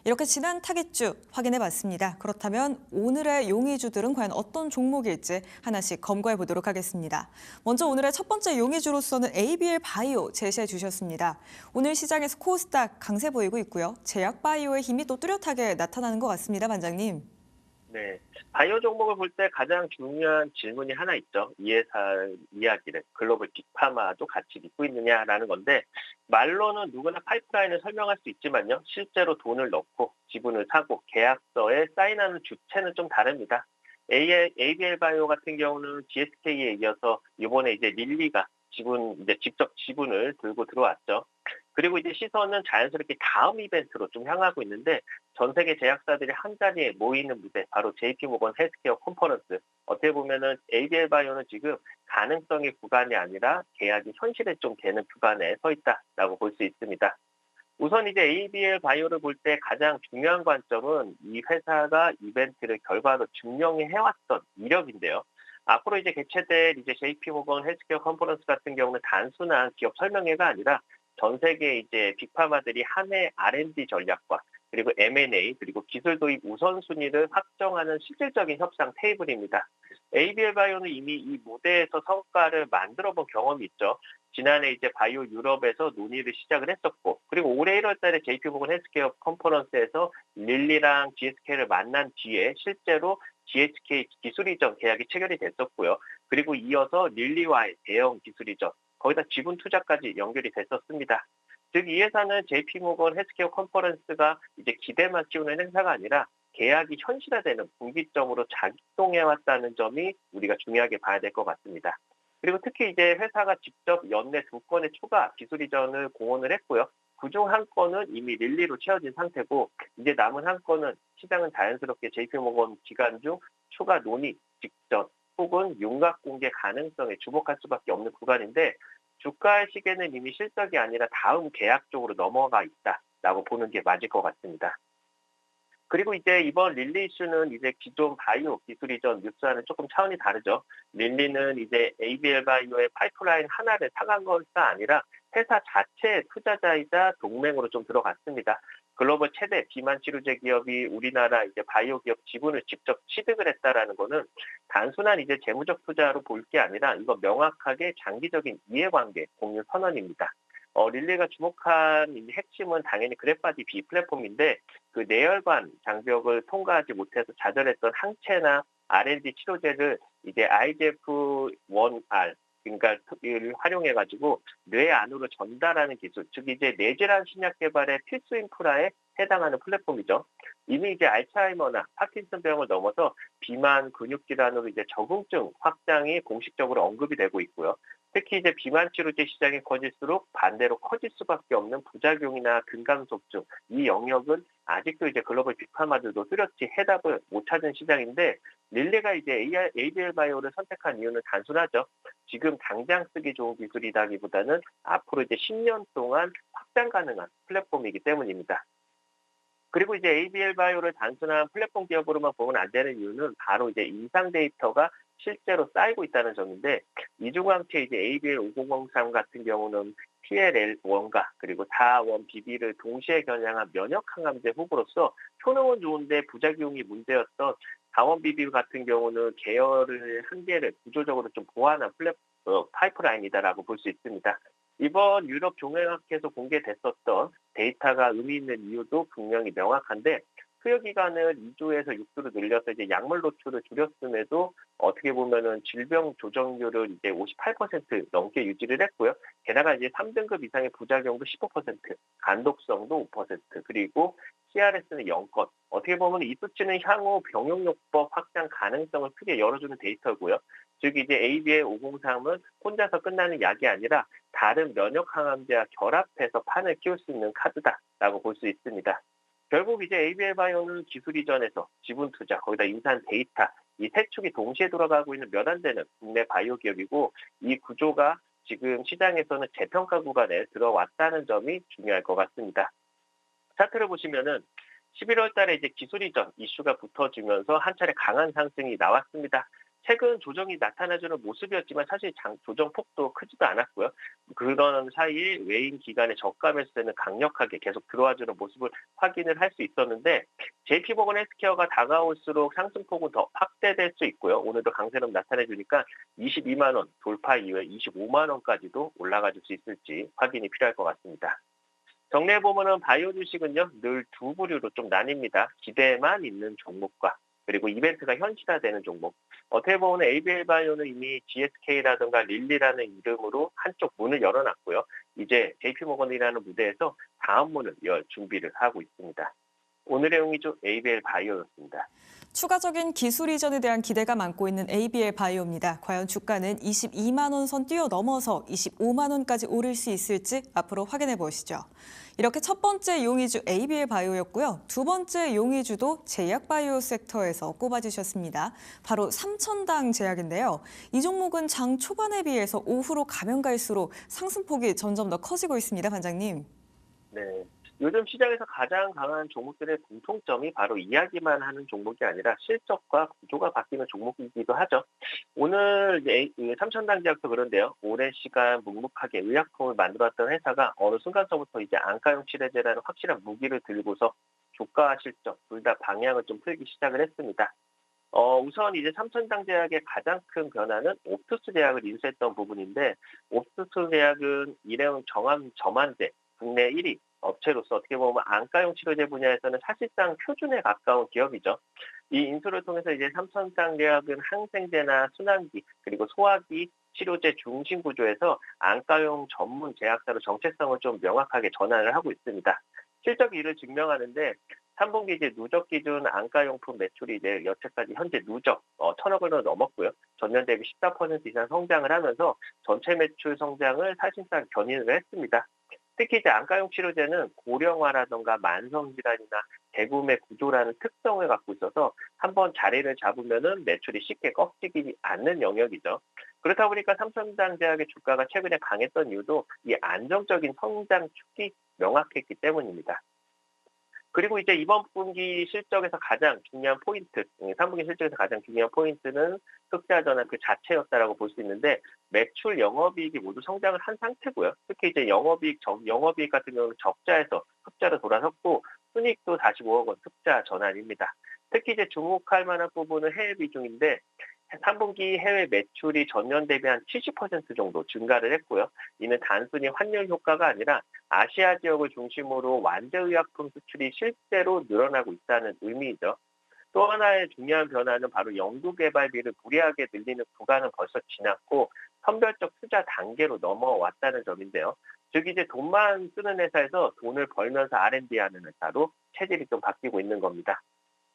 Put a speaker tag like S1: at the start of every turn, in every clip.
S1: 이렇게 지난 타깃주 확인해 봤습니다. 그렇다면 오늘의 용의주들은 과연 어떤 종목일지 하나씩 검거해 보도록 하겠습니다. 먼저 오늘의 첫 번째 용의주로서는 ABL 바이오 제시해 주셨습니다. 오늘 시장에서 코스닥 강세 보이고 있고요. 제약 바이오의 힘이 또 뚜렷하게 나타나는 것 같습니다, 반장님.
S2: 네. 바이오 종목을 볼 때 가장 중요한 질문이 하나 있죠. 이 회사 이야기를 글로벌 빅파마도 같이 믿고 있느냐라는 건데 말로는 누구나 파이프라인을 설명할 수 있지만요. 실제로 돈을 넣고 지분을 사고 계약서에 사인하는 주체는 좀 다릅니다. ABL 바이오 같은 경우는 GSK에 이어서 이번에 이제 릴리가 직접 지분을 들고 들어왔죠. 그리고 이제 시선은 자연스럽게 다음 이벤트로 좀 향하고 있는데 전 세계 제약사들이 한 자리에 모이는 무대, 바로 JP모건 헬스케어 컨퍼런스. 어떻게 보면은 ABL 바이오는 지금 가능성의 구간이 아니라 계약이 현실에 좀 되는 구간에 서 있다라고 볼 수 있습니다. 우선 이제 ABL 바이오를 볼 때 가장 중요한 관점은 이 회사가 이벤트를 결과로 증명해 왔던 이력인데요. 앞으로 이제 개최될 이제 JP모건 헬스케어 컨퍼런스 같은 경우는 단순한 기업 설명회가 아니라 전 세계 이제 빅파마들이 한 해 R&D 전략과 그리고 M&A 그리고 기술 도입 우선순위를 확정하는 실질적인 협상 테이블입니다. ABL 바이오는 이미 이 무대에서 성과를 만들어 본 경험이 있죠. 지난해 이제 바이오 유럽에서 논의를 시작을 했었고, 그리고 올해 1월 달에 JP모건 헬스케어 컨퍼런스에서 릴리랑 GSK를 만난 뒤에 실제로 GSK 기술 이전 계약이 체결이 됐었고요. 그리고 이어서 릴리와의 대형 기술 이전, 거기다 지분 투자까지 연결이 됐었습니다. 즉, 이 회사는 JP모건 헬스케어 컨퍼런스가 이제 기대만 씌우는 행사가 아니라 계약이 현실화되는 분기점으로 작동해왔다는 점이 우리가 중요하게 봐야 될 것 같습니다. 그리고 특히 이제 회사가 직접 연내 2건의 추가 기술 이전을 공언을 했고요. 그중 한 건은 이미 릴리로 채워진 상태고 이제 남은 한 건은 시장은 자연스럽게 JP모건 기간 중 추가 논의 직전 혹은 윤곽 공개 가능성에 주목할 수밖에 없는 구간인데 주가의 시계는 이미 실적이 아니라 다음 계약 쪽으로 넘어가 있다라고 보는 게 맞을 것 같습니다. 그리고 이제 이번 릴리 이슈는 이제 기존 바이오 기술 이전 뉴스와는 조금 차원이 다르죠. 릴리는 이제 ABL 바이오의 파이프라인 하나를 사간 것이 아니라 회사 자체의 투자자이자 동맹으로 좀 들어갔습니다. 글로벌 최대 비만 치료제 기업이 우리나라 이제 바이오 기업 지분을 직접 취득을 했다라는 거는 단순한 이제 재무적 투자로 볼 게 아니라 이거 명확하게 장기적인 이해관계 공유 선언입니다. 릴리가 주목한 이 핵심은 당연히 그래파디 B 플랫폼인데 그 내열관 장벽을 통과하지 못해서 좌절했던 항체나 R&D 치료제를 이제 IGF-1R 그러니까 를 활용해가지고 뇌 안으로 전달하는 기술, 즉 이제 뇌질환 신약 개발의 필수 인프라에 해당하는 플랫폼이죠. 이미 이제 알츠하이머나 파킨슨병을 넘어서 비만, 근육 질환으로 이제 적응증 확장이 공식적으로 언급이 되고 있고요. 특히 이제 비만 치료제 시장이 커질수록 반대로 커질 수밖에 없는 부작용이나 근감속증, 이 영역은 아직도 이제 글로벌 빅파마들도 뚜렷이 해답을 못 찾은 시장인데 릴레가 이제 ABL 바이오를 선택한 이유는 단순하죠. 지금 당장 쓰기 좋은 기술이라기보다는 앞으로 이제 10년 동안 확장 가능한 플랫폼이기 때문입니다. 그리고 이제 ABL 바이오를 단순한 플랫폼 기업으로만 보면 안 되는 이유는 바로 이제 임상 데이터가 실제로 쌓이고 있다는 점인데 이중항체 이제 ABL5003 같은 경우는 PLL1과 그리고 4-1BB를 동시에 겨냥한 면역 항암제 후보로서 효능은 좋은데 부작용이 문제였던 4-1BB 같은 경우는 계열을 한 개를 구조적으로 좀 보완한 파이프라인이다라고 볼 수 있습니다. 이번 유럽 종양학회에서 공개됐었던 데이터가 의미 있는 이유도 분명히 명확한데 투여 기간을 2주에서 6주로 늘려서 이제 약물 노출을 줄였음에도 어떻게 보면은 질병 조정률을 이제 58% 넘게 유지를 했고요. 게다가 이제 3등급 이상의 부작용도 15%, 간독성도 5%, 그리고 CRS는 0건. 어떻게 보면 이 수치는 향후 병용요법 확장 가능성을 크게 열어주는 데이터고요. 즉 이제 ABL503은 혼자서 끝나는 약이 아니라 다른 면역 항암제와 결합해서 판을 키울 수 있는 카드다라고 볼 수 있습니다. 결국 이제 ABL 바이오는 기술 이전에서 지분 투자, 거기다 인산 데이터, 이 세 축이 동시에 돌아가고 있는 몇 안 되는 국내 바이오 기업이고 이 구조가 지금 시장에서는 재평가 구간에 들어왔다는 점이 중요할 것 같습니다. 차트를 보시면은 11월 달에 이제 기술 이전 이슈가 붙어지면서 한 차례 강한 상승이 나왔습니다. 최근 조정이 나타나주는 모습이었지만 사실 조정 폭도 크지도 않았고요. 그런 사이에 외인 기관의 저가 매수세는 강력하게 계속 들어와주는 모습을 확인을 할 수 있었는데 JP모건 헬스케어가 다가올수록 상승폭은 더 확대될 수 있고요. 오늘도 강세름 나타내주니까 22만 원 돌파 이후에 25만 원까지도 올라가줄 수 있을지 확인이 필요할 것 같습니다. 정리해보면은 바이오 주식은요, 늘 두 부류로 좀 나뉩니다. 기대만 있는 종목과 그리고 이벤트가 현실화되는 종목. 어떻게 보면 ABL 바이오는 이미 GSK라든가 릴리라는 이름으로 한쪽 문을 열어놨고요. 이제 JP모건이라는 무대에서 다음 문을 열 준비를 하고 있습니다. 오늘의 용의주 ABL 바이오였습니다.
S1: 추가적인 기술 이전에 대한 기대가 많고 있는 ABL 바이오입니다. 과연 주가는 22만 원 선 뛰어넘어서 25만 원까지 오를 수 있을지 앞으로 확인해 보시죠. 이렇게 첫 번째 용의주 ABL 바이오였고요. 두 번째 용의주도 제약 바이오 섹터에서 꼽아주셨습니다. 바로 삼천당 제약인데요. 이 종목은 장 초반에 비해서 오후로 가면 갈수록 상승폭이 점점 더 커지고 있습니다, 반장님.
S2: 네. 요즘 시장에서 가장 강한 종목들의 공통점이 바로 이야기만 하는 종목이 아니라 실적과 구조가 바뀌는 종목이기도 하죠. 오늘 삼천당제약도 그런데요. 오랜 시간 묵묵하게 의약품을 만들었던 회사가 어느 순간서부터 이제 안과용 치료제라는 확실한 무기를 들고서 주가와 실적 둘 다 방향을 좀 틀기 시작을 했습니다. 우선 이제 삼천당제약의 가장 큰 변화는 옵투스 제약을 인수했던 부분인데 옵투스 제약은 일회용 저만제 국내 1위 업체로서 어떻게 보면 안과용 치료제 분야에서는 사실상 표준에 가까운 기업이죠. 이 인수를 통해서 이제 삼천당제약은 항생제나 순환기 그리고 소화기 치료제 중심 구조에서 안과용 전문 제약사로 정체성을 좀 명확하게 전환을 하고 있습니다. 실적이 이를 증명하는데 3분기 이제 누적 기준 안과용품 매출이 이제 여태까지 현재 누적 1,000억 원을 넘었고요. 전년 대비 14% 이상 성장을 하면서 전체 매출 성장을 사실상 견인을 했습니다. 특히 이제 안과용 치료제는 고령화라든가 만성질환이나 재구매 구조라는 특성을 갖고 있어서 한번 자리를 잡으면은 매출이 쉽게 꺾이지 않는 영역이죠. 그렇다 보니까 삼천당제약의 주가가 최근에 강했던 이유도 이 안정적인 성장 축이 명확했기 때문입니다. 그리고 이제 이번 분기 실적에서 가장 중요한 포인트, 3분기 실적에서 가장 중요한 포인트는 흑자 전환 그 자체였다라고 볼 수 있는데 매출, 영업이익이 모두 성장을 한 상태고요. 특히 이제 영업이익 같은 경우는 적자에서 흑자로 돌아섰고 순이익도 45억 원 흑자 전환입니다. 특히 이제 주목할 만한 부분은 해외 비중인데 3분기 해외 매출이 전년 대비 한 70% 정도 증가를 했고요. 이는 단순히 환율 효과가 아니라 아시아 지역을 중심으로 완제의약품 수출이 실제로 늘어나고 있다는 의미이죠. 또 하나의 중요한 변화는 바로 연구개발비를 무리하게 늘리는 구간은 벌써 지났고 선별적 투자 단계로 넘어왔다는 점인데요. 즉 이제 돈만 쓰는 회사에서 돈을 벌면서 R&D하는 회사로 체질이 좀 바뀌고 있는 겁니다.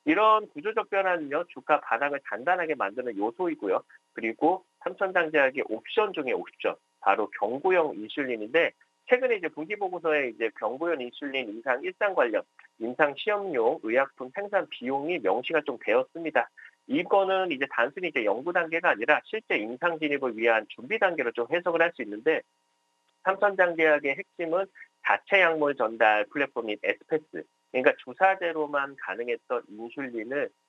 S2: 이런 구조적 변화는요, 주가 바닥을 단단하게 만드는 요소이고요. 그리고 삼천당제약의 옵션 중에 옵션, 바로 경구용 인슐린인데, 최근에 이제 분기 보고서에 이제 경구용 인슐린 임상 일상 관련, 임상 시험용 의약품 생산 비용이 명시가 좀 되었습니다. 이거는 이제 단순히 이제 연구 단계가 아니라 실제 임상 진입을 위한 준비 단계로 좀 해석을 할 수 있는데, 삼천당제약의 핵심은 자체 약물 전달 플랫폼인 에스페스, 그러니까 주사제로만 가능했던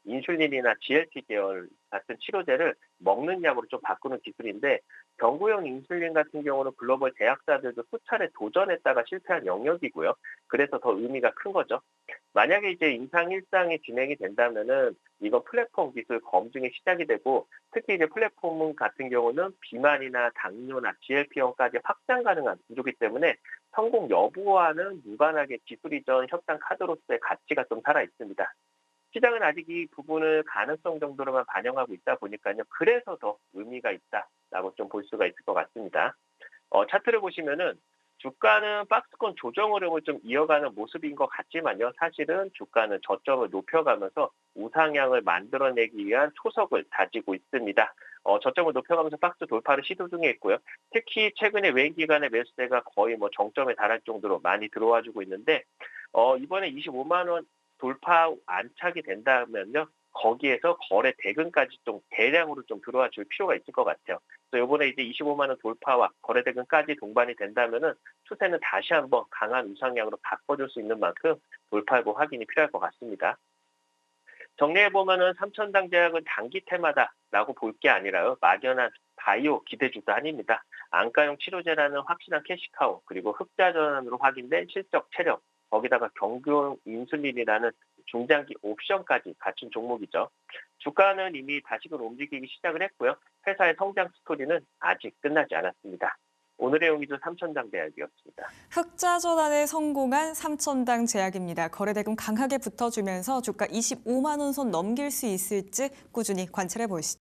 S2: 인슐린이나 GLP 계열 같은 치료제를 먹는 약으로 좀 바꾸는 기술인데 경구용 인슐린 같은 경우는 글로벌 제약사들도 수차례 도전했다가 실패한 영역이고요. 그래서 더 의미가 큰 거죠. 만약에 이제 임상 일상이 진행이 된다면은 이건 플랫폼 기술 검증이 시작이 되고 특히 이제 플랫폼 같은 경우는 비만이나 당뇨나 GLP-1까지 확장 가능한 구조이기 때문에 성공 여부와는 무관하게 기술 이전 협상 카드로서의 가치가 좀 살아 있습니다. 시장은 아직 이 부분을 가능성 정도로만 반영하고 있다 보니까요. 그래서 더 의미가 있다라고 좀 볼 수가 있을 것 같습니다. 차트를 보시면은 주가는 박스권 조정 흐름을 좀 이어가는 모습인 것 같지만요. 사실은 주가는 저점을 높여가면서 우상향을 만들어내기 위한 초석을 다지고 있습니다. 저점을 높여가면서 박스 돌파를 시도 중에 있고요. 특히 최근에 외인 기관의 매수세가 거의 뭐 정점에 달할 정도로 많이 들어와주고 있는데 이번에 25만 원 돌파 안착이 된다면요. 거기에서 거래 대금까지 좀 대량으로 좀 들어와 줄 필요가 있을 것 같아요. 그래서 이번에 이제 25만 원 돌파와 거래 대금까지 동반이 된다면은 추세는 다시 한번 강한 우상향으로 바꿔줄 수 있는 만큼 돌파고 확인이 필요할 것 같습니다. 정리해보면은 삼천당 제약은 단기 테마다라고 볼 게 아니라요. 막연한 바이오 기대주도 아닙니다. 안과용 치료제라는 확실한 캐시카우, 그리고 흑자 전환으로 확인된 실적 체력, 거기다가 경구용 인슐린이라는 중장기 옵션까지 갖춘 종목이죠. 주가는 이미 다시금 움직이기 시작을 했고요. 회사의 성장 스토리는 아직 끝나지 않았습니다. 오늘의 용의주 삼천당 제약이었습니다.
S1: 흑자 전환에 성공한 삼천당 제약입니다. 거래대금 강하게 붙어주면서 주가 25만 원 선 넘길 수 있을지 꾸준히 관찰해 보시죠.